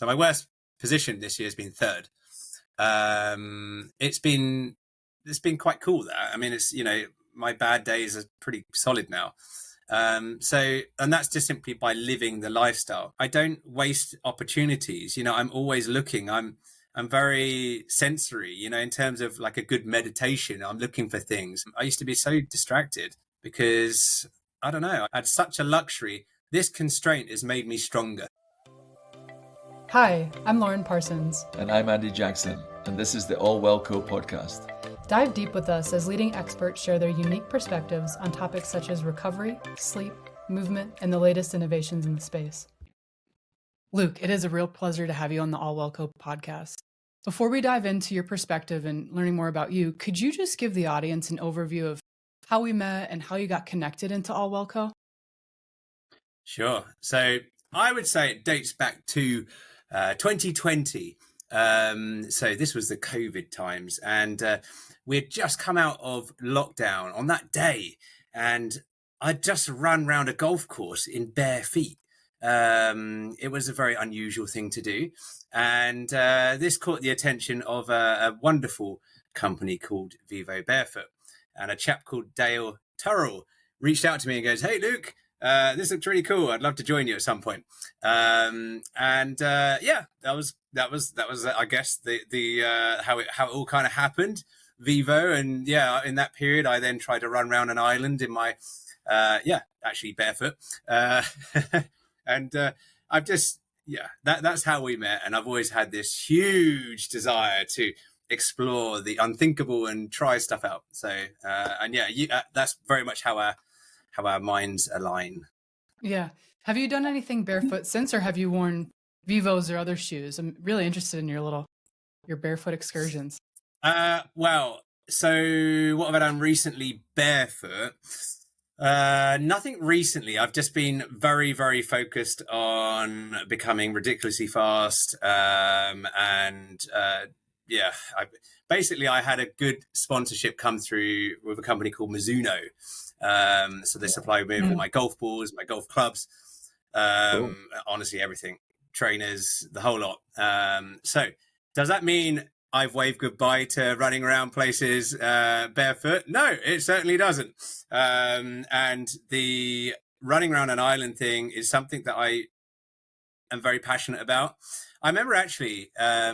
So my worst position this year has been third. It's been quite cool there. I mean, it's, my bad days are pretty solid now. And that's just simply by living the lifestyle. I don't waste opportunities. I'm always looking. I'm very sensory, in terms of like a good meditation. I'm looking for things. I used to be so distracted because, I don't know, I had such a luxury. This constraint has made me stronger. Hi, I'm Lauren Parsons. And I'm Andy Jackson, and this is the All Well Co podcast. Dive deep with us as leading experts share their unique perspectives on topics such as recovery, sleep, movement, and the latest innovations in the space. Luke, it is a real pleasure to have you on the All Well Co podcast. Before we dive into your perspective and learning more about you, could you just give the audience an overview of how we met and how you got connected into All Well Co? Sure. So I would say it dates back to 2020. So this was the COVID times, and we had just come out of lockdown on that day, and I'd just run around a golf course in bare feet. It was a very unusual thing to do, and this caught the attention of a wonderful company called Vivo Barefoot, and a chap called Dale Turrell reached out to me and goes, "Hey Luke, this looks really cool. I'd love to join you at some point." That was I guess the how it all kind of happened. Vivo, and in that period I then tried to run around an island in my actually barefoot, and I've just that's how we met. And I've always had this huge desire to explore the unthinkable and try stuff out. So that's very much how our minds align. Yeah. Have you done anything barefoot since, or have you worn Vivos or other shoes? I'm really interested in your barefoot excursions. Well, so what have I done recently barefoot? Nothing recently. I've just been very, very focused on becoming ridiculously fast. I had a good sponsorship come through with a company called Mizuno. So they supply me with all my golf balls, my golf clubs, cool. Honestly, everything, trainers, the whole lot. So does that mean I've waved goodbye to running around places barefoot? No, it certainly doesn't. And the running around an island thing is something that I am very passionate about. I remember actually, I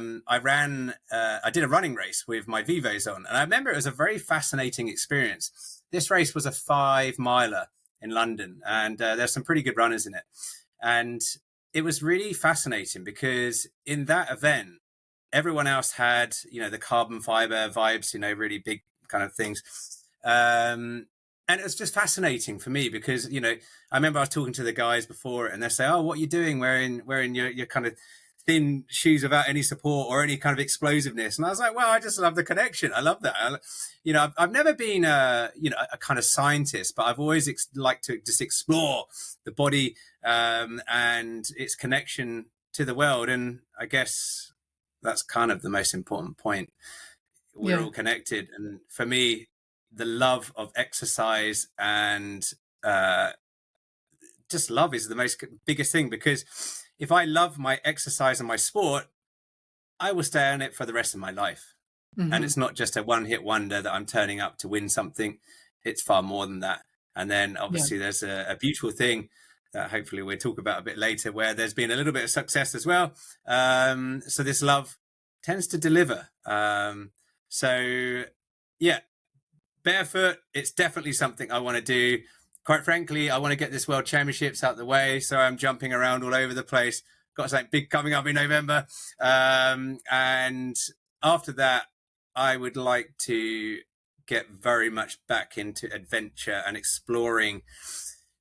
did a running race with my Vivos on, and I remember it was a very fascinating experience. This race was a 5-miler in London, and there's some pretty good runners in it. And it was really fascinating because in that event, everyone else had, the carbon fiber vibes, really big kind of things. And it was just fascinating for me because, I remember I was talking to the guys before and they say, "Oh, what are you doing wearing your kind of thin shoes without any support or any kind of explosiveness?" And I was like, well, I just love the connection. I love that. I've never been a kind of scientist, but I've always liked to just explore the body and its connection to the world. And I guess that's kind of the most important point. We're all connected. And for me, the love of exercise and just love is the biggest thing, because if I love my exercise and my sport, I will stay on it for the rest of my life. Mm-hmm. And it's not just a one-hit wonder that I'm turning up to win something. It's far more than that. And then obviously there's a beautiful thing that hopefully we'll talk about a bit later, where there's been a little bit of success as well. So this love tends to deliver. Barefoot, it's definitely something I want to do. Quite frankly, I want to get this World Championships out the way, so I'm jumping around all over the place. Got something big coming up in November. And after that, I would like to get very much back into adventure and exploring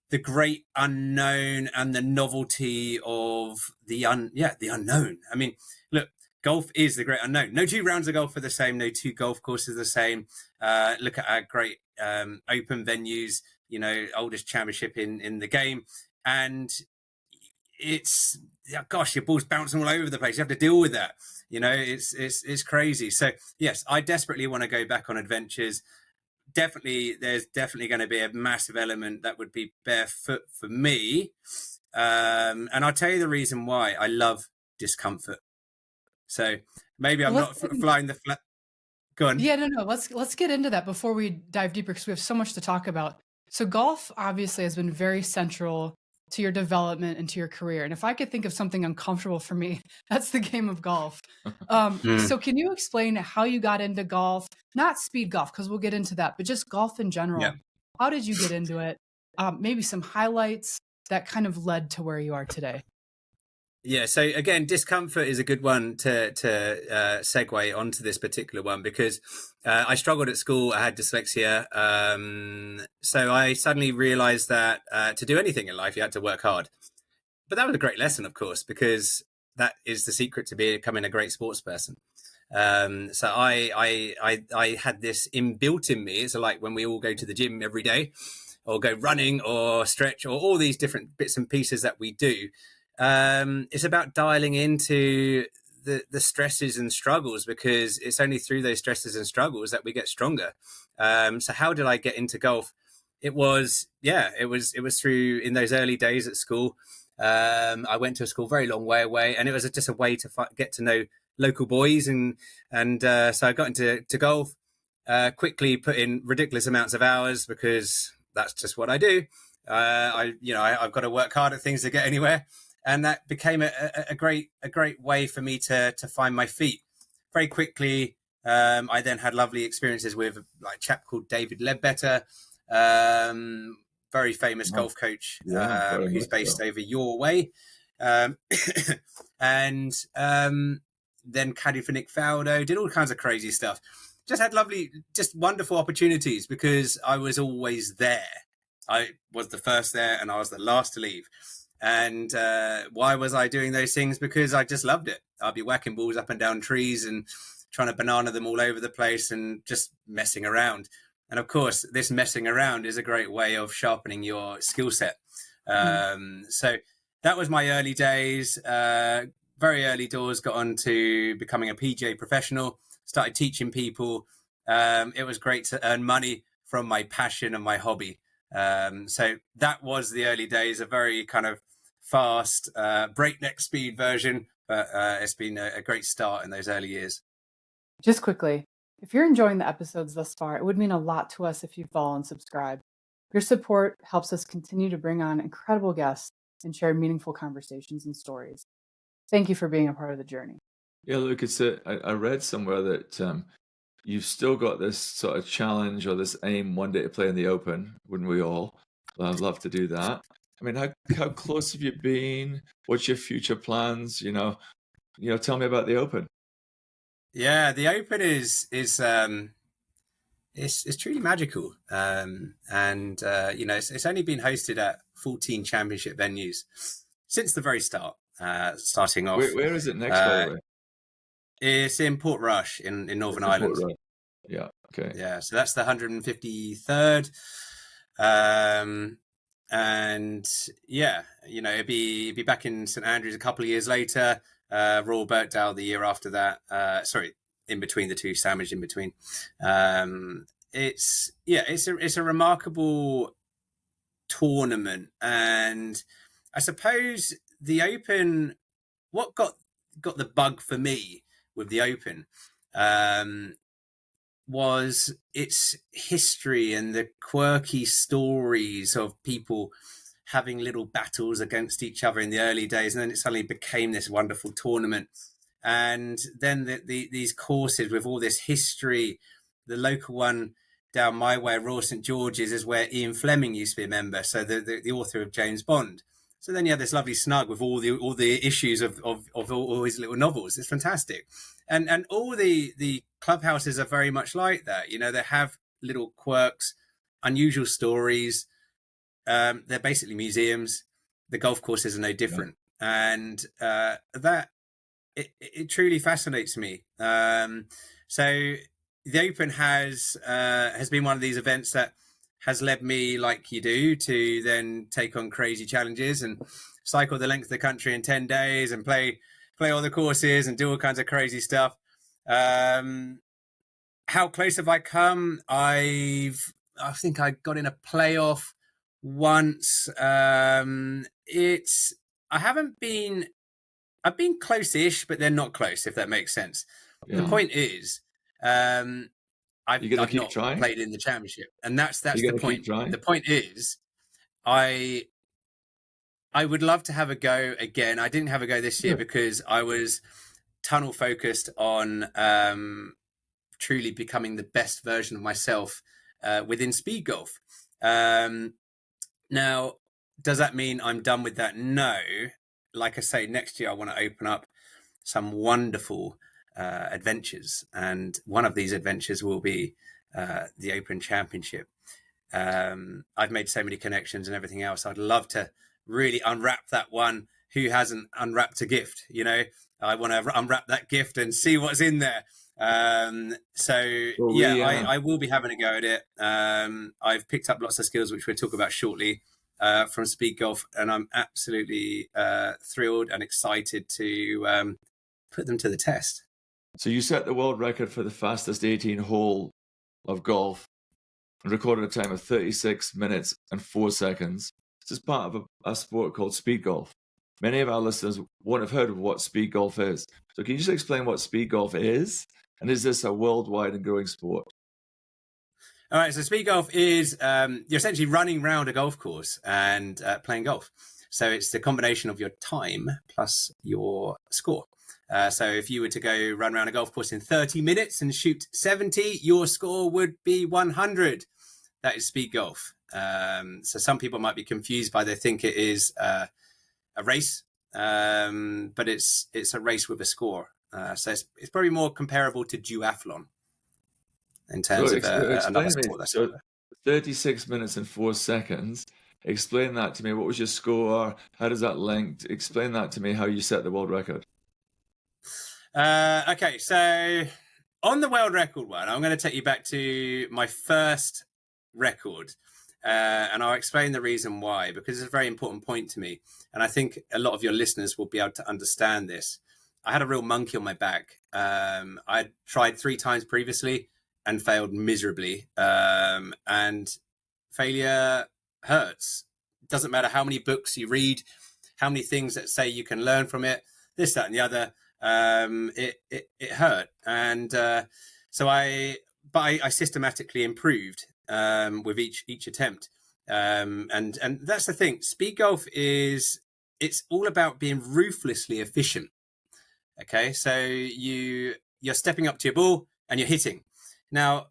the great unknown and the novelty of the unknown. I mean, look, golf is the great unknown. No two rounds of golf are the same. No two golf courses are the same. Look at our great open venues, oldest championship in the game. And it's, your ball's bouncing all over the place. You have to deal with that. It's crazy. So yes, I desperately want to go back on adventures. There's definitely going to be a massive element that would be barefoot for me. And I'll tell you the reason why I love discomfort. So maybe I'm Well, not flying the flat. Go on. Yeah, no. Let's get into that before we dive deeper, because we have so much to talk about. So golf obviously has been very central to your development and to your career. And if I could think of something uncomfortable for me, that's the game of golf. So can you explain how you got into golf? Not speed golf, because we'll get into that, but just golf in general. Yeah. How did you get into it? Maybe some highlights that kind of led to where you are today. Yeah, so again, discomfort is a good one to segue onto this particular one, because I struggled at school. I had dyslexia. So I suddenly realized that to do anything in life, you had to work hard. But that was a great lesson, of course, because that is the secret to becoming a great sports person. So I had this inbuilt in me. It's like when we all go to the gym every day, or go running or stretch, or all these different bits and pieces that we do. It's about dialing into the stresses and struggles, because it's only through those stresses and struggles that we get stronger. So how did I get into golf? It was through, in those early days at school. I went to a school very long way away, and it was just a way to get to know local boys, and so I got into golf. Quickly put in ridiculous amounts of hours, because that's just what I do. I've got to work hard at things to get anywhere. And that became a great way for me to find my feet very quickly. I then had lovely experiences with like a chap called David Ledbetter, very famous golf coach, who's based over your way. And then caddy for Nick Faldo, did all kinds of crazy stuff. Just had just wonderful opportunities, because I was always there. I was the first there and I was the last to leave. And why was I doing those things? Because I just loved it. I'd be whacking balls up and down trees and trying to banana them all over the place and just messing around. And of course, this messing around is a great way of sharpening your skill set. So that was my early days. Very early doors, got on to becoming a PGA professional, started teaching people. It was great to earn money from my passion and my hobby. So that was the early days, a very kind of fast, breakneck speed version, but it's been a great start in those early years. Just quickly, if you're enjoying the episodes thus far, it would mean a lot to us if you follow and subscribe. Your support helps us continue to bring on incredible guests and share meaningful conversations and stories. Thank you for being a part of the journey. Yeah, look, I read somewhere that you've still got this sort of challenge or this aim one day to play in the Open, wouldn't we all? I'd love to do that. I mean, how close have you been? What's your future plans? Tell me about the Open. Yeah, the Open is it's truly magical. It's only been hosted at 14 championship venues since the very start. Starting off. Where is it next, by the way? It's in Portrush in Northern Ireland. Yeah. Okay. Yeah. So that's the 153rd. And yeah, it'd be back in St Andrews a couple of years later. Royal Birkdale the year after that. In between the two, sandwiched in between. It's a remarkable tournament, and I suppose the Open. What got the bug for me with the Open was its history and the quirky stories of people having little battles against each other in the early days, and then it suddenly became this wonderful tournament. And then these courses with all this history. The local one down my way, Royal St George's, is where Ian Fleming used to be a member, so the author of James Bond. So then you have this lovely snug with all the issues of all his little novels. It's fantastic, and all the clubhouses are very much like that. They have little quirks, unusual stories. They're basically museums. The golf courses are no different, and that it truly fascinates me. So the Open has been one of these events that has led me, like you do, to then take on crazy challenges and cycle the length of the country in 10 days and play all the courses and do all kinds of crazy stuff. How close have I come? I think I got in a playoff once. I haven't been I've been close-ish, but they're not close, if that makes sense. Yeah. The point is, I've not trying? played in the championship, and that's the point. The point is, I would love to have a go again. I didn't have a go this year because I was tunnel focused on truly becoming the best version of myself within speed golf. Now, does that mean I'm done with that? No. Like I say, next year I want to open up some wonderful adventures, and one of these adventures will be the Open Championship. I've made so many connections and everything else. I'd love to really unwrap that one. Who hasn't unwrapped a gift? You know, I want to unwrap that gift and see what's in there. I will be having a go at it. I've picked up lots of skills, which we'll talk about shortly, from speed golf, and I'm absolutely thrilled and excited to put them to the test. So you set the world record for the fastest 18 hole of golf and recorded a time of 36 minutes and 4 seconds. This is part of a sport called speed golf. Many of our listeners won't have heard of what speed golf is. So can you just explain what speed golf is? And is this a worldwide and growing sport? All right, so speed golf is you're essentially running around a golf course and playing golf. So it's the combination of your time plus your score. So if you were to go run around a golf course in 30 minutes and shoot 70, your score would be 100. That is speed golf. So some people might be confused by they think it is a race, but it's a race with a score. So it's probably more comparable to duathlon in terms of another sport. So 36 minutes and 4 seconds. Explain that to me. What was your score? How does that link? Explain that to me, how you set the world record. Okay, so on the world record one, I'm going to take you back to my first record, and I'll explain the reason why, because it's a very important point to me, and I think a lot of your listeners will be able to understand this. I had a real monkey on my back. I tried 3 times previously and failed miserably, and failure hurts. It doesn't matter how many books you read, how many things that say you can learn from it, this, that, and the other. It hurt, and so I systematically improved with each attempt, and that's the thing. Speed golf it's all about being ruthlessly efficient. Okay, so you're stepping up to your ball and you're hitting. Now,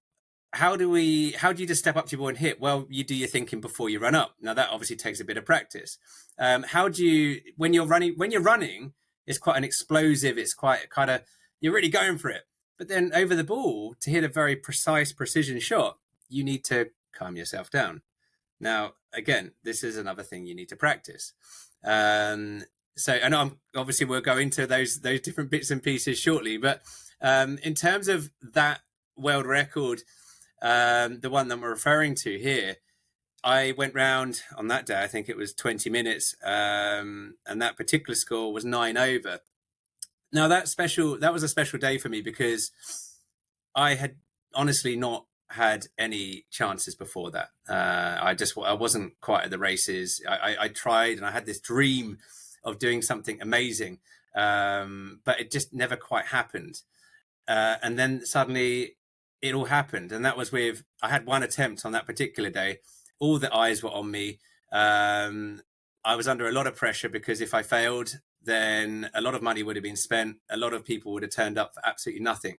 how do you just step up to your ball and hit? Well, you do your thinking before you run up. Now that obviously takes a bit of practice. How do you when you're running? It's quite an explosive. It's quite kind of, you're really going for it. But then over the ball, to hit a very precise precision shot, you need to calm yourself down. Now, again, this is another thing you need to practice. Obviously we'll go into those different bits and pieces shortly. But in terms of that world record, the one that we're referring to here, I went round on that day, I think it was 20 minutes, and that particular score was 9 over. Now that was a special day for me because I had honestly not had any chances before that. I wasn't quite at the races. I tried and I had this dream of doing something amazing, but it just never quite happened. And then suddenly it all happened. And that was I had one attempt on that particular day. All the eyes were on me. I was under a lot of pressure because if I failed, then a lot of money would have been spent. A lot of people would have turned up for absolutely nothing.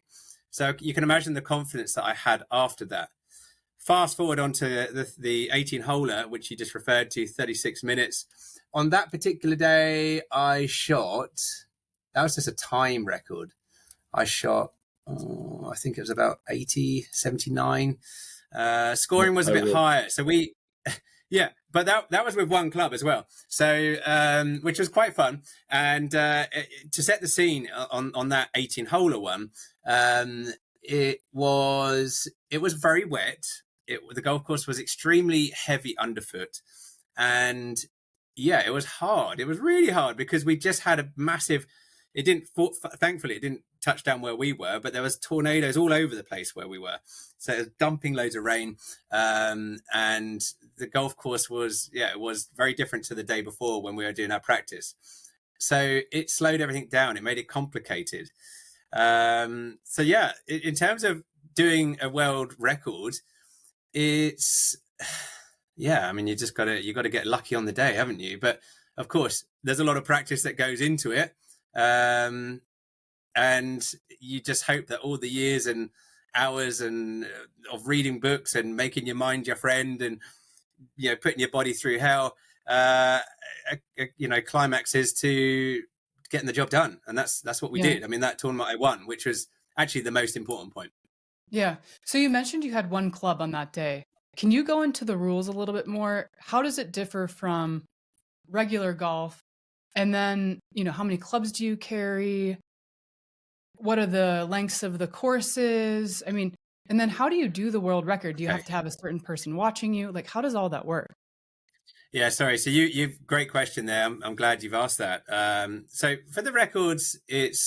So you can imagine the confidence that I had after that. Fast forward onto the 18-holer, which you just referred to, 36 minutes. On that particular day, that was just a time record. I shot, I think it was about 80, 79. Scoring was a bit higher. So but that was with one club as well. So, which was quite fun. And to set the scene on that 18-holer one, it was very wet. The golf course was extremely heavy underfoot. And it was hard. It was really hard because we just had a massive, thankfully it didn't touch down where we were, but there was tornadoes all over the place where we were. So it was dumping loads of rain. And the golf course was very different to the day before when we were doing our practice. So it slowed everything down. It made it complicated. So yeah, in terms of doing a world record, it's yeah. I mean, you got to get lucky on the day, haven't you? But of course, there's a lot of practice that goes into it, and you just hope that all the years and hours and of reading books and making your mind your friend and putting your body through hell, climaxes to getting the job done. And that's what we did. I mean, that tournament I won, which was actually the most important point. Yeah. So you mentioned you had one club on that day. Can you go into the rules a little bit more? How does it differ from regular golf? And then, how many clubs do you carry? What are the lengths of the courses? I mean, and then how do you do the world record? Do you have to have a certain person watching you? Like, how does all that work? Yeah, sorry. So you've great question there. I'm glad you've asked that. So for the records, it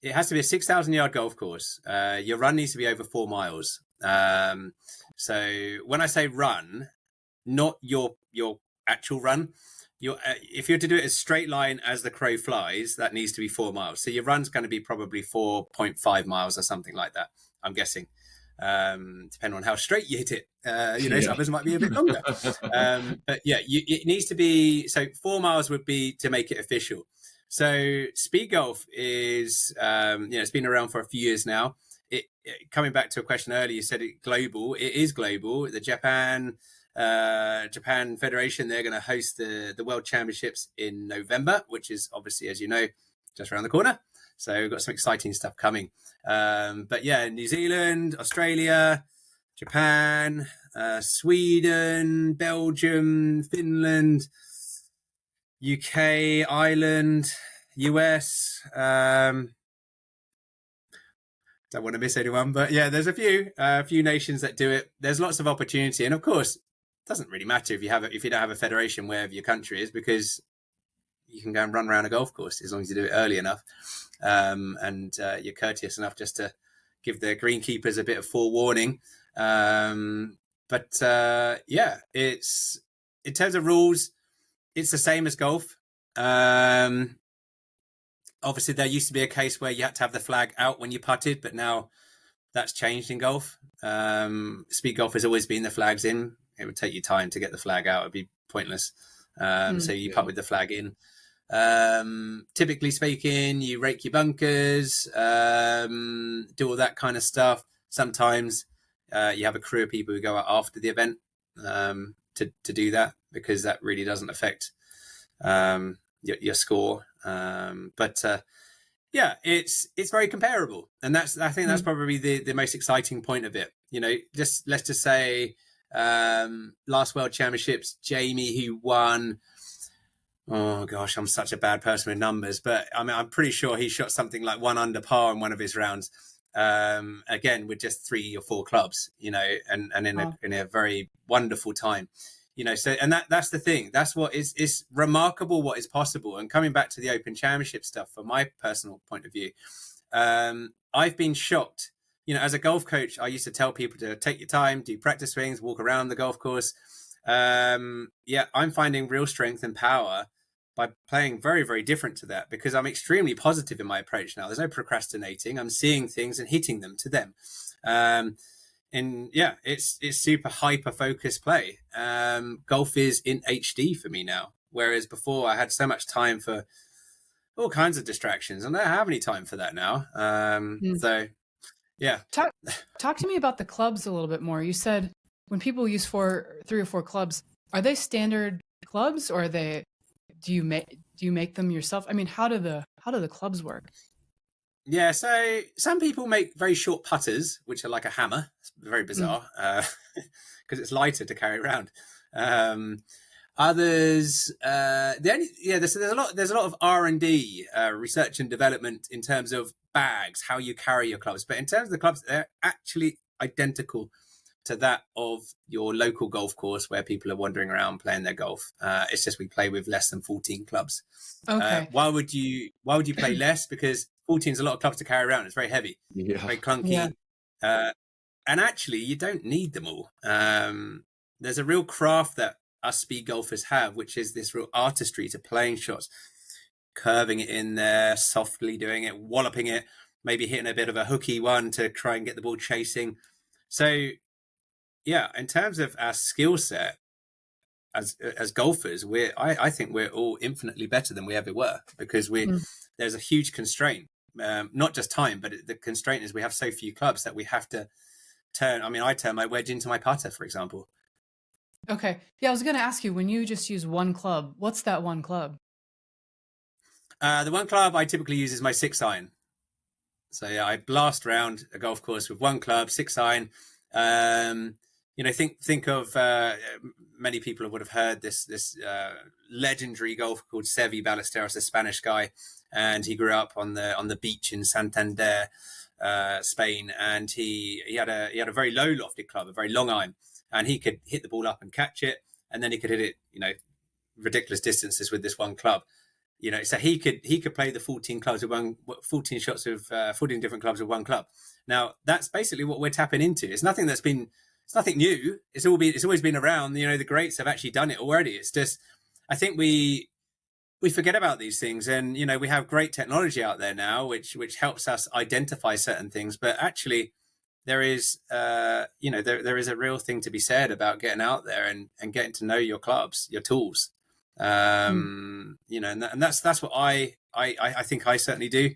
has to be a 6,000-yard golf course. Your run needs to be over 4 miles. So when I say run, not your actual run, if you're to do it as straight line as the crow flies, that needs to be 4 miles. So your run's going to be probably 4.5 miles or something like that, I'm guessing. Depending on how straight you hit it, some others might be a bit longer. But yeah, it needs to be, so 4 miles would be to make it official. So speed golf is, it's been around for a few years now. Coming back to a question earlier, you said it global. It is global. The Japan Federation, they're going to host the World Championships in November, which is obviously, as you know, just around the corner. So we've got some exciting stuff coming. But yeah, New Zealand, Australia, Japan, Sweden, Belgium, Finland, UK, Ireland, US. Don't want to miss anyone, but yeah, there's a few nations that do it. There's lots of opportunity, and of course, it doesn't really matter if you don't have a federation wherever your country is, because you can go and run around a golf course as long as you do it early enough, and you're courteous enough just to give the greenkeepers a bit of forewarning. But it's, in terms of rules, it's the same as golf. Obviously, there used to be a case where you had to have the flag out when you putted, but now that's changed in golf. Speed golf has always been the flags in. It would take you time to get the flag out. It'd be pointless. So you putt with the flag in. Typically speaking, you rake your bunkers, do all that kind of stuff. Sometimes you have a crew of people who go out after the event to do that, because that really doesn't affect your score. But it's very comparable, and I think that's probably the most exciting point of it. Let's just say last World Championships, Jamie, who won, oh gosh, I'm such a bad person with numbers, but I mean, I'm pretty sure he shot something like 1 under par in one of his rounds, again with just 3 or 4 clubs, and in a very wonderful time. So, and that's the thing. That's what is remarkable, what is possible. And coming back to the Open Championship stuff, from my personal point of view, I've been shocked. As a golf coach, I used to tell people to take your time, do practice swings, walk around the golf course. I'm finding real strength and power by playing very, very different to that, because I'm extremely positive in my approach now. There's no procrastinating. I'm seeing things and hitting them to them. And yeah, it's super hyper focused play. Golf is in HD for me now, whereas before I had so much time for all kinds of distractions, and I don't have any time for that now. So yeah. Talk to me about the clubs a little bit more. You said when people use 3 or 4 clubs, are they standard clubs, or do you make them yourself? I mean, how do the clubs work? Yeah, so some people make very short putters, which are like a hammer. It's very bizarre, because it's lighter to carry around. Others, there's a lot of R&D, research and development, in terms of bags, how you carry your clubs. But in terms of the clubs, they're actually identical to that of your local golf course where people are wandering around playing their golf. It's just we play with less than 14 clubs. Okay. Why would you play less? Because 14 is a lot of clubs to carry around. It's very heavy, very clunky. Yeah. And actually, you don't need them all. There's a real craft that us speed golfers have, which is this real artistry to playing shots. curving it in there, softly doing it, walloping it, maybe hitting a bit of a hooky one to try and get the ball chasing. So yeah, in terms of our skill set as golfers, I think we're all infinitely better than we ever were, because there's a huge constraint, not just time, but the constraint is we have so few clubs that we have to turn. I mean, I turn my wedge into my putter, for example. Okay. Yeah, I was going to ask you, when you just use one club, what's that one club? The one club I typically use is my 6-iron. So yeah, I blast around a golf course with one club, 6-iron. Think of many people would have heard this legendary golfer called Seve Ballesteros, a Spanish guy, and he grew up on the beach in Santander, Spain, and he had a very low lofted club, a very long iron, and he could hit the ball up and catch it, and then he could hit it, ridiculous distances with this one club. So he could play the 14 shots with 14 different clubs with one club. Now that's basically what we're tapping into. It's nothing new. It's always been around. The greats have actually done it already. It's just, I think we forget about these things, and we have great technology out there now, which helps us identify certain things. But actually, there is there is a real thing to be said about getting out there and getting to know your clubs, your tools. And that's what I think I certainly do.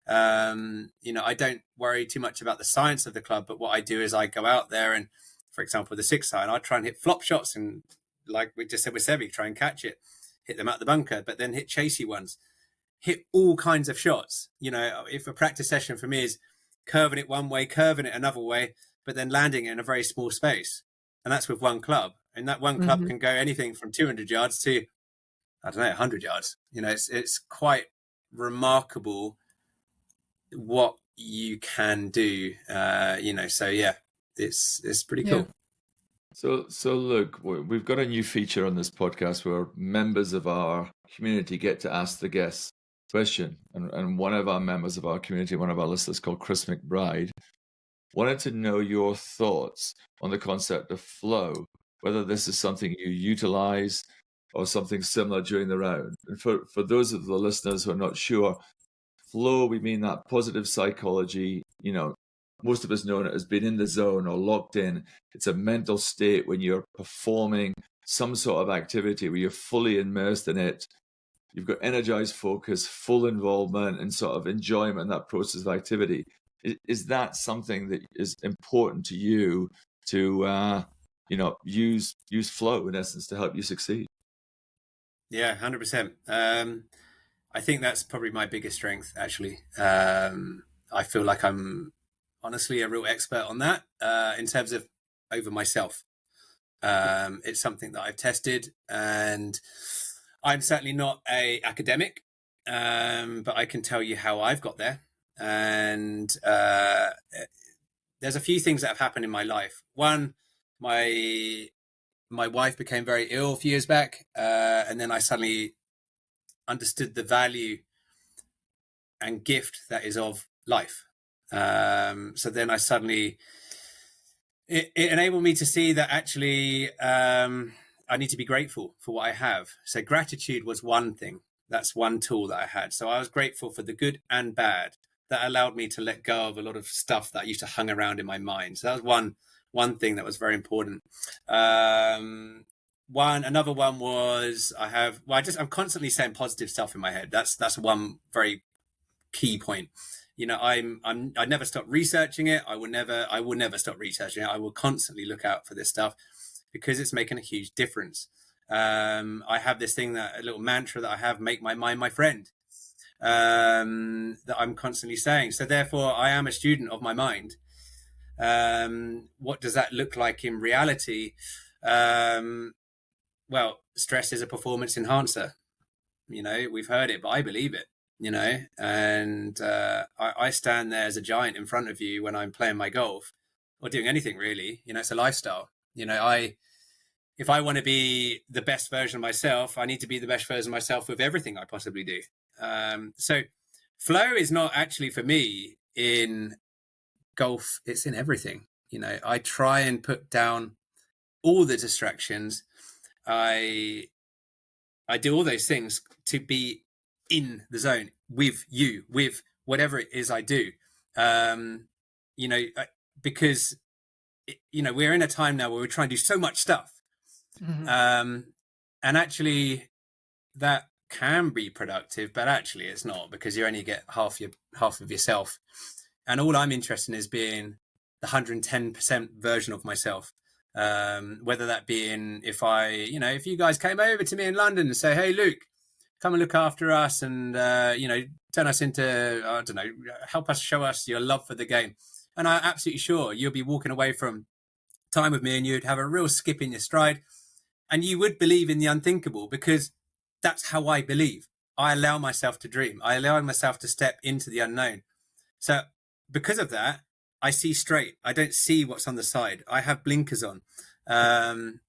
I don't worry too much about the science of the club, but what I do is I go out there and, for example, with the 6-iron, I try and hit flop shots, and like we just said with Seve, try and catch it, hit them out the bunker, but then hit chasey ones, hit all kinds of shots. If a practice session for me is curving it one way, curving it another way, but then landing it in a very small space, and that's with one club, and that one club can go anything from 200 yards to, I don't know, 100 yards. It's quite remarkable what you can do. So yeah, it's pretty cool. So look, we've got a new feature on this podcast where members of our community get to ask the guests a question, and one of our members of our community, one of our listeners called Chris McBride, wanted to know your thoughts on the concept of flow, whether this is something you utilize or something similar during the round. And for those of the listeners who are not sure, flow, we mean that positive psychology. Most of us know it as being in the zone or locked in. It's a mental state when you're performing some sort of activity where you're fully immersed in it. You've got energized focus, full involvement, and sort of enjoyment in that process of activity. Is that something that is important to you to, use flow in essence to help you succeed? Yeah, 100%. I think that's probably my biggest strength, actually. I feel like I'm honestly a real expert on that in terms of over myself. It's something that I've tested, and I'm certainly not an academic, but I can tell you how I've got there. And there's a few things that have happened in my life. One, my wife became very ill a few years back, and then I suddenly understood the value and gift that is of life. So then I suddenly, it enabled me to see that actually I need to be grateful for what I have. So gratitude was one thing. That's one tool that I had. So I was grateful for the good and bad. That allowed me to let go of a lot of stuff that used to hang around in my mind. So that was one thing that was very important. Another one was I'm constantly saying positive stuff in my head. That's one very key point. I never stop researching it. I will never stop researching it. I will constantly look out for this stuff because it's making a huge difference. I have this thing, a little mantra that I have: make my mind my friend, that I'm constantly saying. So therefore I am a student of my mind. What does that look like in reality? Well, stress is a performance enhancer. We've heard it, but I believe it. And I stand there as a giant in front of you when I'm playing my golf or doing anything really. It's a lifestyle. If I want to be the best version of myself, I need to be the best version of myself with everything I possibly do. So flow is not actually for me in golf, it's in everything. I try and put down all the distractions. I do all those things to be in the zone with you, with whatever it is I do. Because we're in a time now where we're trying to do so much stuff. And actually that can be productive, but actually it's not, because you only get half of yourself. And all I'm interested in is being the 110% version of myself. Whether that be if you guys came over to me in London and say, hey, Luke, come and look after us and, turn us into, I don't know, help us, show us your love for the game. And I'm absolutely sure you'll be walking away from time with me and you'd have a real skip in your stride and you would believe in the unthinkable, because that's how I believe. I allow myself to dream. I allow myself to step into the unknown. So because of that, I see straight. I don't see what's on the side. I have blinkers on. In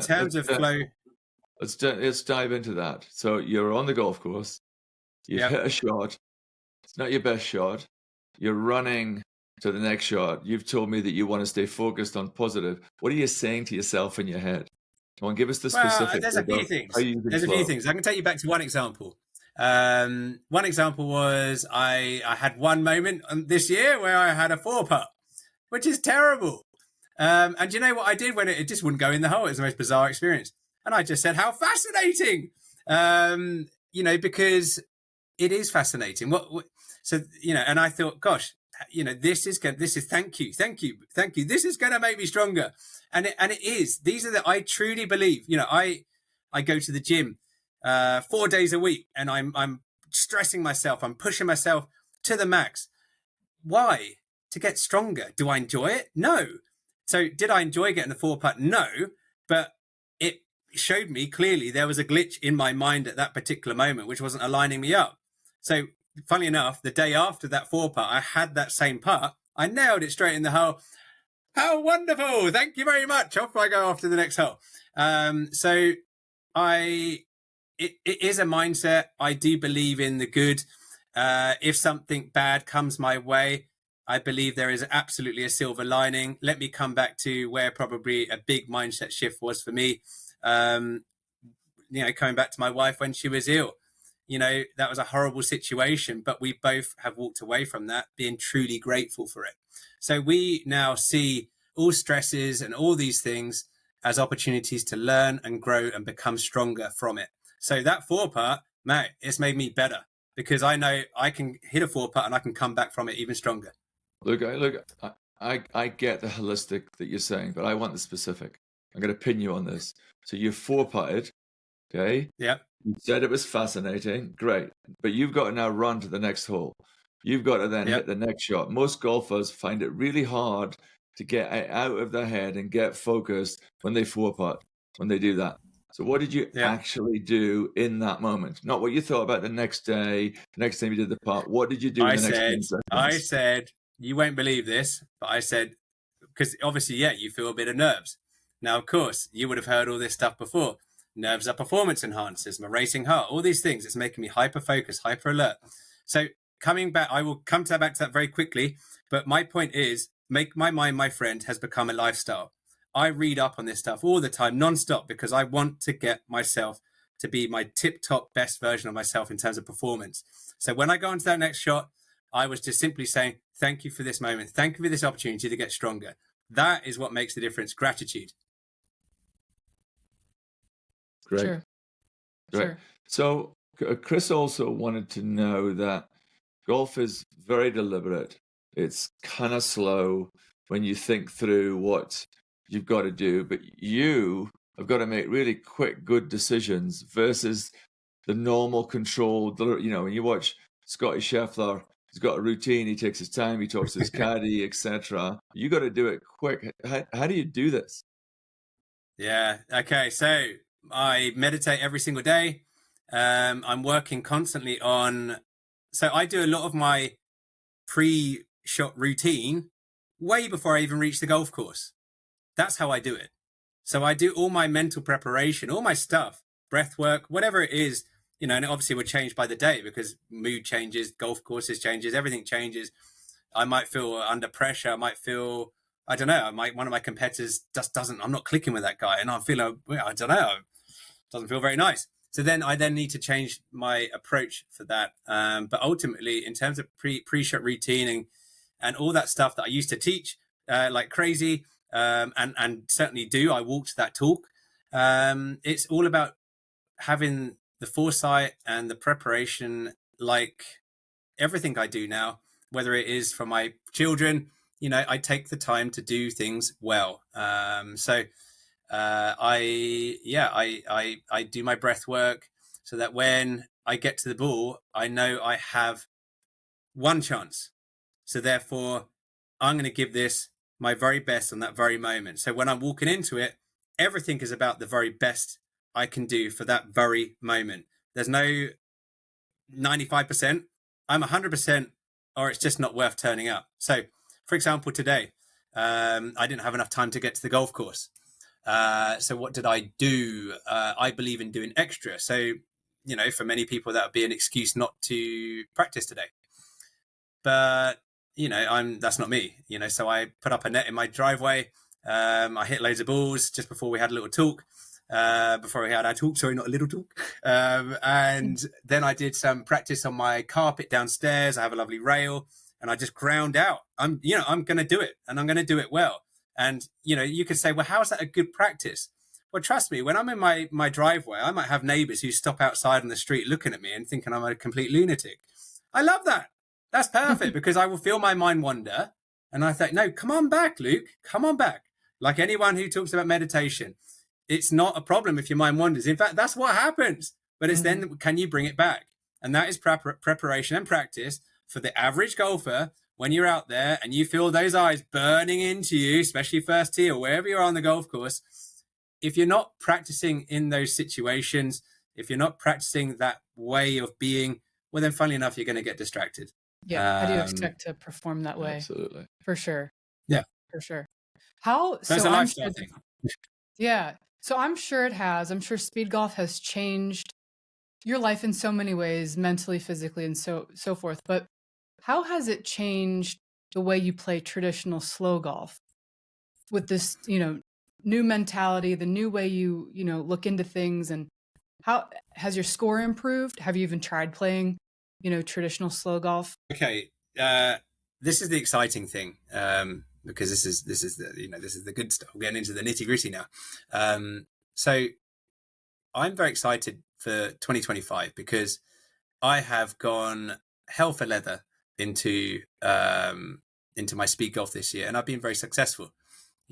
terms of flow, let's dive into that. So you're on the golf course. You've hit a shot. It's not your best shot. You're running to the next shot. You've told me that you want to stay focused on positive. What are you saying to yourself in your head? Come on, give us the specifics. There's a few things. There's a few things. I can take you back to one example. One example was I had one moment this year where I had a 4-putt, which is terrible. And you know what I did when it just wouldn't go in the hole? It was the most bizarre experience. And I just said, how fascinating, because it is fascinating. And I thought, gosh, this is thank you. This is going to make me stronger. And it is. I truly believe, I go to the gym 4 days a week and I'm stressing myself. I'm pushing myself to the max. Why? To get stronger. Do I enjoy it? No. So did I enjoy getting the 4-putt? No. But it showed me clearly there was a glitch in my mind at that particular moment, which wasn't aligning me up. So funnily enough, the day after that 4-putt, I had that same putt. I nailed it straight in the hole. How wonderful. Thank you very much. Off I go after the next hole. It is a mindset. I do believe in the good. If something bad comes my way, I believe there is absolutely a silver lining. Let me come back to where probably a big mindset shift was for me. Coming back to my wife when she was ill. That was a horrible situation, but we both have walked away from that being truly grateful for it. So we now see all stresses and all these things as opportunities to learn and grow and become stronger from it. So that 4-putt, mate, it's made me better because I know I can hit a 4-putt and I can come back from it even stronger. Look, I get the holistic that you're saying, but I want the specific. I'm going to pin you on this. So you 4-putted, okay? Yeah. You said it was fascinating, great. But you've got to now run to the next hole. You've got to then hit the next shot. Most golfers find it really hard to get out of their head and get focused when they 4-putt, when they do that. So what did you actually do in that moment? Not what you thought about the next day, the next time you did the putt. What did you do in the next 10 seconds? I said, you won't believe this, but I said, because obviously, you feel a bit of nerves. Now, of course, you would have heard all this stuff before. Nerves are performance enhancers, my racing heart, all these things. It's making me hyper-focused, hyper-alert. So coming back, I will come back to that very quickly. But my point is, make my mind my friend has become a lifestyle. I read up on this stuff all the time, non-stop, because I want to get myself to be my tip-top best version of myself in terms of performance. So when I go into that next shot, I was just simply saying, thank you for this moment. Thank you for this opportunity to get stronger. That is what makes the difference. Gratitude. Great. Sure. Great. Sure. So Chris also wanted to know that golf is very deliberate. It's kind of slow when you think through what you've got to do, but you have got to make really quick, good decisions versus the normal controlled, when you watch Scotty Scheffler, he's got a routine, he takes his time, he talks to his caddy, etc. You got to do it quick. How do you do this? Yeah. Okay. So I meditate every single day. I'm working constantly on, so I do a lot of my pre-shot routine way before I even reach the golf course. That's how I do it. So I do all my mental preparation, all my stuff, breath work, whatever it is, and it obviously would change by the day because mood changes, golf courses changes, everything changes. I might feel under pressure. I might feel, I don't know, one of my competitors just doesn't, I'm not clicking with that guy and I'm feeling, I don't know, doesn't feel very nice. So then I need to change my approach for that. But ultimately, in terms of pre-shot routine and all that stuff that I used to teach like crazy, and certainly do, I walked that talk. It's all about having the foresight and the preparation, like everything I do now, whether it is for my children, I take the time to do things well. I do my breath work so that when I get to the ball, I know I have one chance. So therefore, I'm going to give this my very best on that very moment. So when I'm walking into it, everything is about the very best I can do for that very moment. There's no 95%. I'm 100%, or it's just not worth turning up. So, for example, today, I didn't have enough time to get to the golf course. So what did I do? I believe in doing extra. So, for many people, that would be an excuse not to practice today. But, that's not me, so I put up a net in my driveway. I hit loads of balls just before we had a little talk. Before we had our talk, sorry, not a little talk. And then I did some practice on my carpet downstairs. I have a lovely rail, and I just ground out. I'm going to do it, and I'm going to do it well. And, you could say, well, how is that a good practice? Well, trust me, when I'm in my driveway, I might have neighbors who stop outside on the street looking at me and thinking I'm a complete lunatic. I love that. That's perfect because I will feel my mind wander. And I think, no, come on back, Luke. Come on back. Like anyone who talks about meditation, it's not a problem if your mind wanders. In fact, that's what happens. But it's then, can you bring it back? And that is preparation and practice for the average golfer. When you're out there and you feel those eyes burning into you, especially first tee or wherever you are on the golf course, if you're not practicing in those situations, if you're not practicing that way of being, well, then funnily enough, you're going to get distracted. Yeah. How do you expect to perform that way? Absolutely. For sure. Yeah. For sure. That's a lifestyle thing. Yeah. So I'm sure it has. I'm sure speed golf has changed your life in so many ways, mentally, physically, and so forth. But how has it changed the way you play traditional slow golf with this, new mentality, the new way you look into things? And how has your score improved? Have you even tried playing, traditional slow golf? Okay. This is the exciting thing. Because this is the good stuff. We're getting into the nitty gritty now. So I'm very excited for 2025 because I have gone hell for leather into my speed golf this year, and I've been very successful.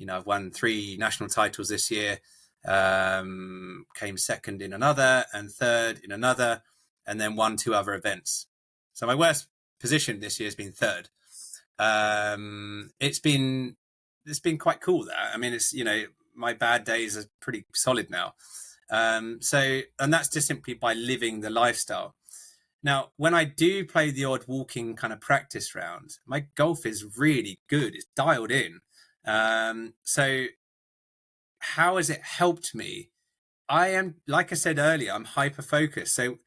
I've won 3 national titles this year, came second in another and third in another, and then won 2 other events. So my worst position this year has been third. It's been quite cool that, I mean, it's, my bad days are pretty solid now. And that's just simply by living the lifestyle. Now, when I do play the odd walking kind of practice round, my golf is really good. It's dialed in. So how has it helped me? I am, like I said earlier, I'm hyper focused. So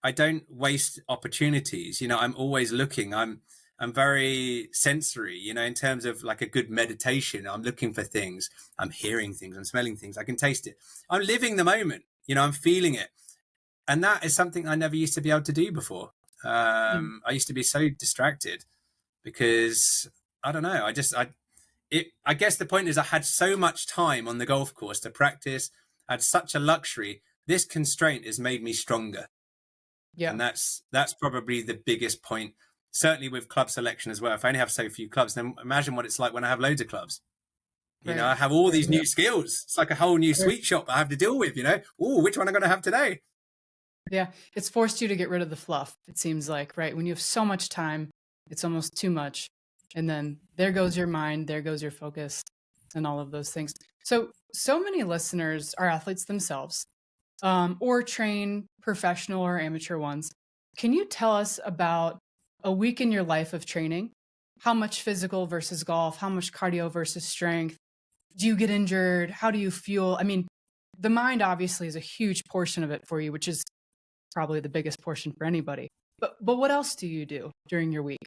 I don't waste opportunities. I'm always looking. I'm very sensory, in terms of like a good meditation. I'm looking for things. I'm hearing things. I'm smelling things. I can taste it. I'm living the moment. I'm feeling it. And that is something I never used to be able to do before. I used to be so distracted because I don't know. I guess the point is I had so much time on the golf course to practice. I had such a luxury. This constraint has made me stronger. Yeah. And that's probably the biggest point. Certainly with club selection as well. If I only have so few clubs, then imagine what it's like when I have loads of clubs. I have all these new skills. It's like a whole new sweet shop I have to deal with, which one am I going to have today? Yeah. It's forced you to get rid of the fluff, it seems like, right? When you have so much time, it's almost too much. And then there goes your mind, there goes your focus, and all of those things. So many listeners are athletes themselves, or train professional or amateur ones. Can you tell us about a week in your life of training? How much physical versus golf? How much cardio versus strength? Do you get injured? How do you fuel? I mean, the mind obviously is a huge portion of it for you, which is probably the biggest portion for anybody. But what else do you do during your week?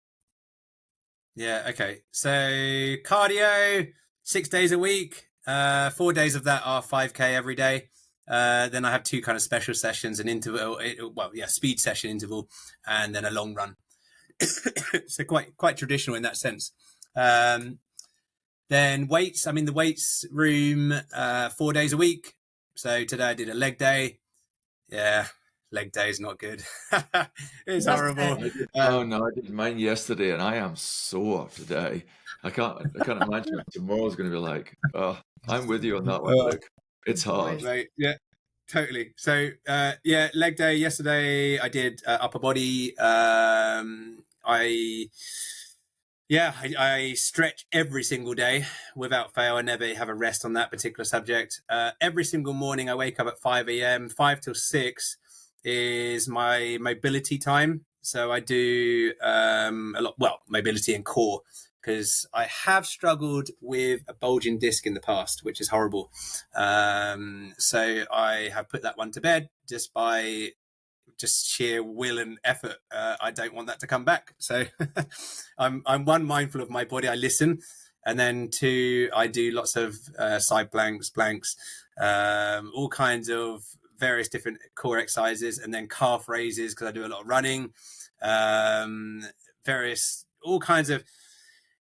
Yeah, okay. So cardio, 6 days a week. 4 days of that are 5K every day. Then I have 2 kind of special sessions, an interval, speed session interval, and then a long run. So quite traditional in that sense. Then weights, I'm in the weights room 4 days a week. So today I did a leg day. Yeah, leg day is not good. It's horrible. I did mine yesterday, and I am sore today. I can't imagine what tomorrow's going to be like. Oh, I'm with you on that one, Luke. It's hard. Right, yeah, totally. So leg day yesterday. I did upper body. I stretch every single day without fail. I never have a rest on that particular subject. Every single morning I wake up at 5 a.m. 5 till 6 is my mobility time. So I do a lot, mobility and core, because I have struggled with a bulging disc in the past, which is horrible. So I have put that one to bed just by sheer will and effort. I don't want that to come back. So I'm one, mindful of my body. I listen. And then 2, I do lots of side planks, all kinds of various different core exercises, and then calf raises because I do a lot of running, all kinds of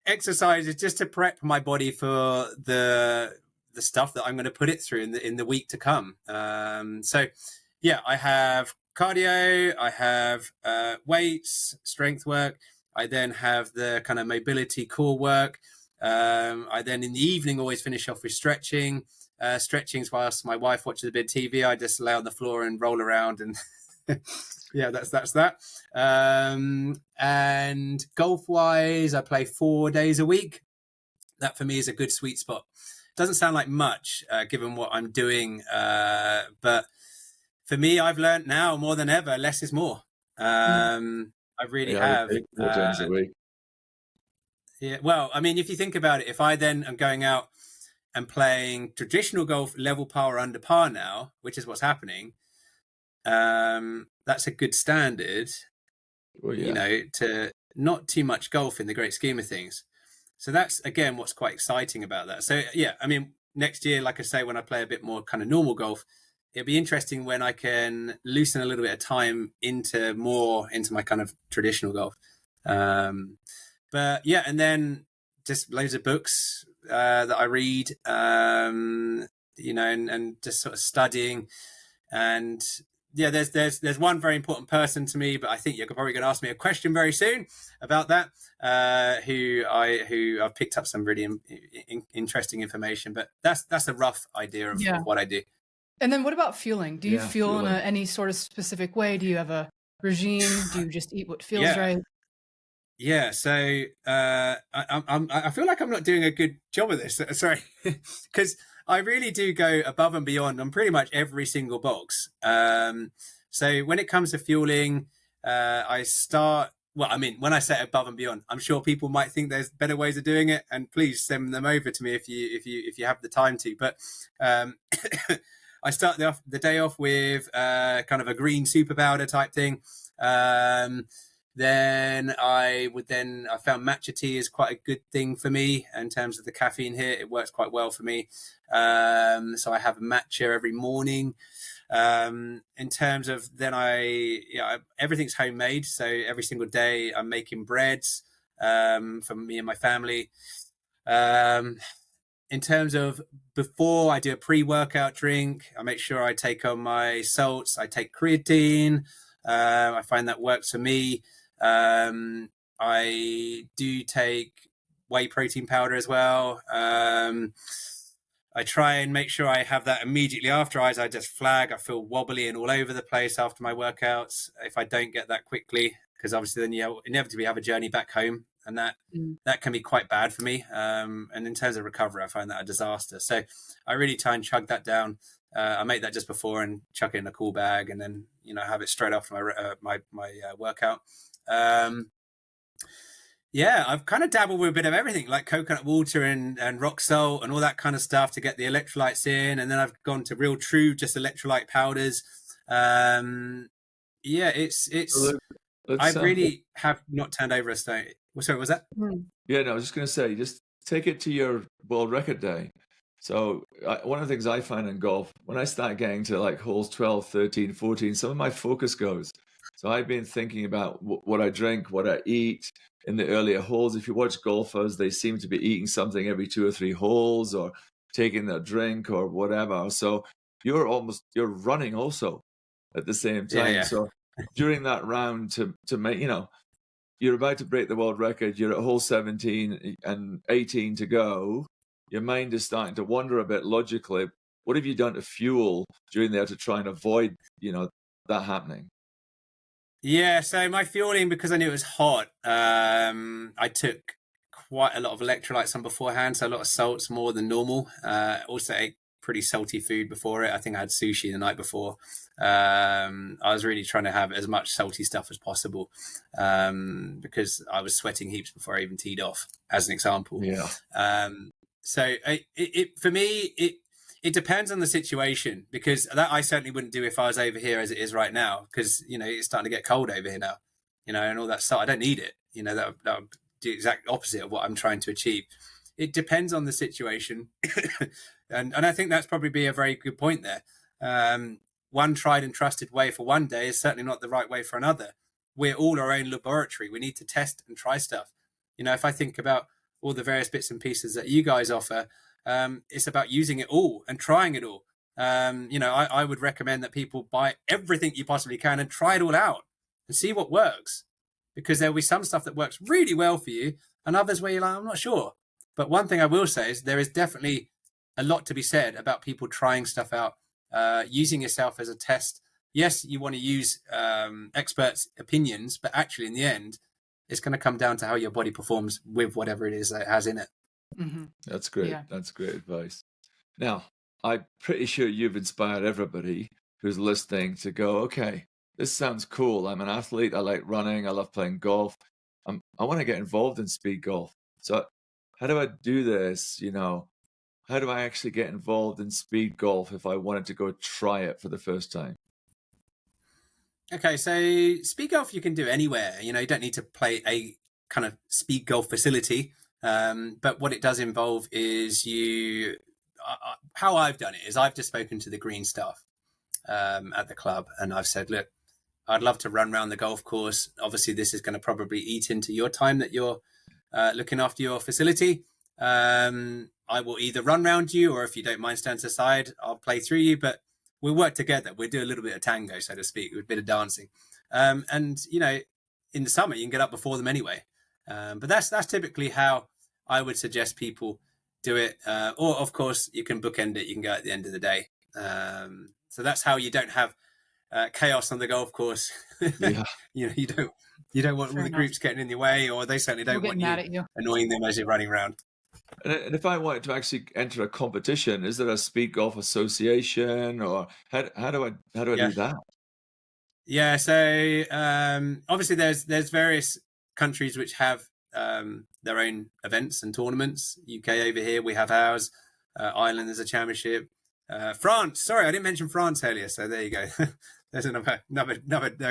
exercises just to prep my body for the stuff that I'm going to put it through in the week to come. So yeah, I have cardio, I have weights, strength work. I then have the kind of mobility core work. I then in the evening always finish off with stretching. Stretching's whilst my wife watches a bit of TV. I just lay on the floor and roll around, and yeah, that's that. And golf wise, I play 4 days a week. That for me is a good sweet spot. Doesn't sound like much given what I'm doing, but for me, I've learned now more than ever, less is more. I really have. 4 times a week. Yeah, well, I mean, if you think about it, if I then am going out and playing traditional golf level par or under par now, which is what's happening, that's a good standard, to not too much golf in the great scheme of things. So that's, again, what's quite exciting about that. So, yeah, I mean, next year, like I say, when I play a bit more kind of normal golf, it'll be interesting when I can loosen a little bit of time into my kind of traditional golf. But yeah, and then just loads of books that I read, and just sort of studying. And yeah, there's one very important person to me, but I think you're probably going to ask me a question very soon about that, who I've picked up some really interesting information, but that's a rough idea of what I do. And then what about fueling? Do you feel in any sort of specific way? Do you have a regime? Do you just eat what feels right? Yeah, so I feel like I'm not doing a good job of this. Sorry, because I really do go above and beyond on pretty much every single box. So when it comes to fueling, I start. Well, I mean, when I say above and beyond, I'm sure people might think there's better ways of doing it, and please send them over to me if you have the time to. But I start the day off with kind of a green super powder type thing. Then I found matcha tea is quite a good thing for me in terms of the caffeine here. It works quite well for me. So I have a matcha every morning. In terms of then everything's homemade. So every single day I'm making breads for me and my family. In terms of before I do a pre-workout drink, I make sure I take on my salts. I take creatine. I find that works for me. I do take whey protein powder as well. I try and make sure I have that immediately after. I just flag. I feel wobbly and all over the place after my workouts if I don't get that quickly, because obviously then you inevitably have a journey back home, and that can be quite bad for me. And in terms of recovery, I find that a disaster. So I really try and chug that down. I make that just before and chuck it in a cool bag, and then have it straight after my workout. I've kind of dabbled with a bit of everything, like coconut water and rock salt and all that kind of stuff to get the electrolytes in, and then I've gone to real true just electrolyte powders. It's I really have not turned over a stone. Sorry, was that? Yeah, no, I was just going to say, just take it to your world record day. So one of the things I find in golf, when I start getting to like holes 12, 13, 14, some of my focus goes. So I've been thinking about what I drink, what I eat in the earlier holes. If you watch golfers, they seem to be eating something every 2 or 3 holes, or taking their drink or whatever. So you're running also at the same Yeah, time. yeah. So during that round to make, you're about to break the world record. You're at hole 17 and 18 to go. Your mind is starting to wander a bit logically. What have you done to fuel during there to try and avoid, that happening? Yeah, so my fueling, because I knew it was hot, I took quite a lot of electrolytes on beforehand, so a lot of salts, more than normal. Also ate pretty salty food before it. I think I had sushi the night before. I was really trying to have as much salty stuff as possible, because I was sweating heaps before I even teed off, as an example. Yeah. So for me, it depends on the situation, because that I certainly wouldn't do if I was over here as it is right now, because it's starting to get cold over here now, and all that stuff. I don't need it. That would do the exact opposite of what I'm trying to achieve. It depends on the situation, and I think that's probably be a very good point there. One tried and trusted way for one day is certainly not the right way for another. We're all our own laboratory. We need to test and try stuff. If I think about all the various bits and pieces that you guys offer, it's about using it all and trying it all. I would recommend that people buy everything you possibly can and try it all out and see what works, because there'll be some stuff that works really well for you and others where you're like, I'm not sure. But one thing I will say is there is definitely a lot to be said about people trying stuff out, using yourself as a test. Yes, you want to use experts' opinions, but actually in the end, it's going to come down to how your body performs with whatever it is that it has in it. Mm-hmm. That's great. Yeah. That's great advice. Now, I'm pretty sure you've inspired everybody who's listening to go, okay, this sounds cool. I'm an athlete. I like running. I love playing golf. I want to get involved in speed golf. So how do I do this? How do I actually get involved in speed golf if I wanted to go try it for the first time? Okay, so speed golf you can do anywhere. You don't need to play a kind of speed golf facility. But what it does involve is how I've done it is I've just spoken to the green staff at the club, and I've said, look, I'd love to run around the golf course. Obviously, this is going to probably eat into your time that you're looking after your facility. I will either run around you, or if you don't mind stand to the side, I'll play through you, but we'll work together. We'll do a little bit of tango, so to speak, with a bit of dancing. And, in the summer, you can get up before them anyway. But that's typically how I would suggest people do it. Or, of course, you can bookend it. You can go at the end of the day. So that's how you don't have chaos on the golf course. Yeah. You don't want all the groups getting in your way, or they certainly don't want you annoying them as you're running around. And if I wanted to actually enter a competition, is there a speed golf association, or how do I do that? Yeah, so obviously there's various countries which have their own events and tournaments. UK over here, we have ours. Ireland, there's a championship. France, sorry, I didn't mention France earlier, so there you go. There's another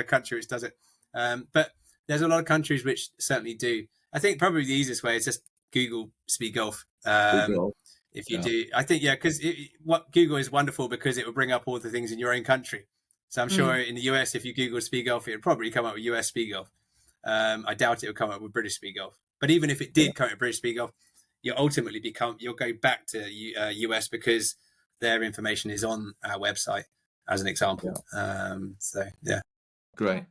country which does it. But there's a lot of countries which certainly do. I think probably the easiest way is just Google speed golf. If you do, I think, because what Google is wonderful because it will bring up all the things in your own country. So I'm sure in the US, if you Google speed golf, it would probably come up with US speed golf. I doubt it would come up with British speed golf. But even if it did come up with British speed golf, you'll go back to US because their information is on our website, as an example. Great.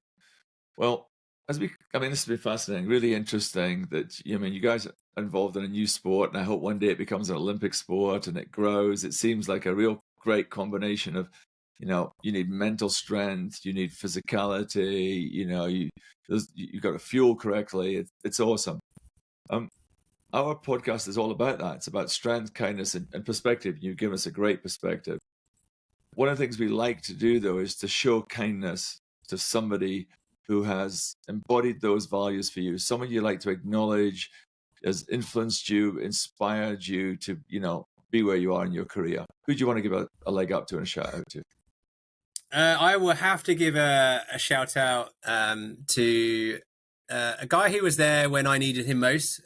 Well, this has been fascinating, really interesting that, you guys are involved in a new sport, and I hope one day it becomes an Olympic sport and it grows. It seems like a real great combination of, you need mental strength, you need physicality, you've got to fuel correctly. It's awesome. Our podcast is all about that. It's about strength, kindness, and perspective. You've given us a great perspective. One of the things we like to do, though, is to show kindness to somebody who has embodied those values for you, someone you like to acknowledge has influenced you, inspired you to, be where you are in your career. Who do you want to give a leg up to and a shout out to? I will have to give a shout out to a guy who was there when I needed him most.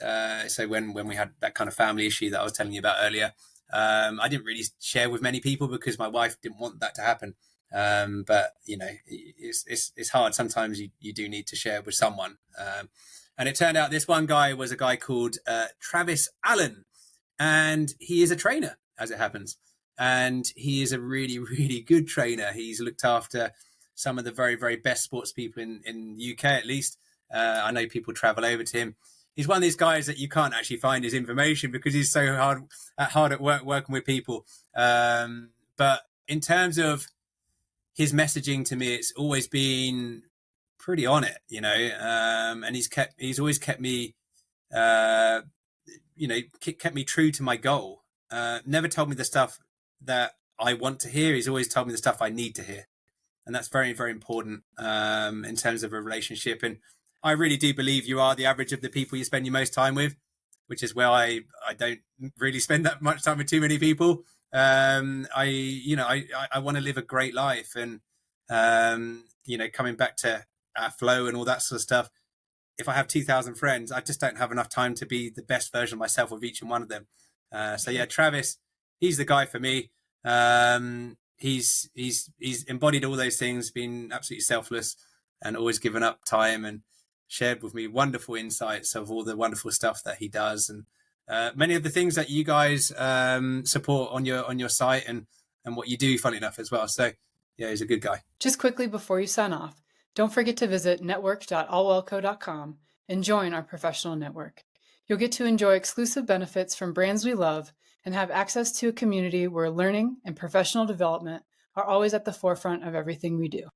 So when we had that kind of family issue that I was telling you about earlier, I didn't really share with many people because my wife didn't want that to happen. But you know, it's hard. Sometimes you do need to share with someone. And it turned out this one guy was a guy called Travis Allen, and he is a trainer, as it happens. And he is a really, really good trainer. He's looked after some of the very, very best sports people in the UK, at least. I know people travel over to him. He's one of these guys that you can't actually find his information because he's so hard at work working with people. But in terms of his messaging to me, it's always been pretty on it, you know. And he's always kept me, kept me true to my goal. Never told me the stuff that I want to hear. He's always told me the stuff I need to hear. And that's very, very important in terms of a relationship. And I really do believe you are the average of the people you spend your most time with, which is why I don't really spend that much time with too many people. I want to live a great life, and coming back to our flow and all that sort of stuff. If I have 2,000 friends, I just don't have enough time to be the best version of myself with each and one of them. So yeah, Travis, he's the guy for me. He's embodied all those things, been absolutely selfless and always given up time and shared with me wonderful insights of all the wonderful stuff that he does, and many of the things that you guys support on your site and what you do, funny enough, as well. So yeah, he's a good guy. Just quickly before you sign off, don't forget to visit network.allwellco.com and join our professional network. You'll get to enjoy exclusive benefits from brands we love and have access to a community where learning and professional development are always at the forefront of everything we do.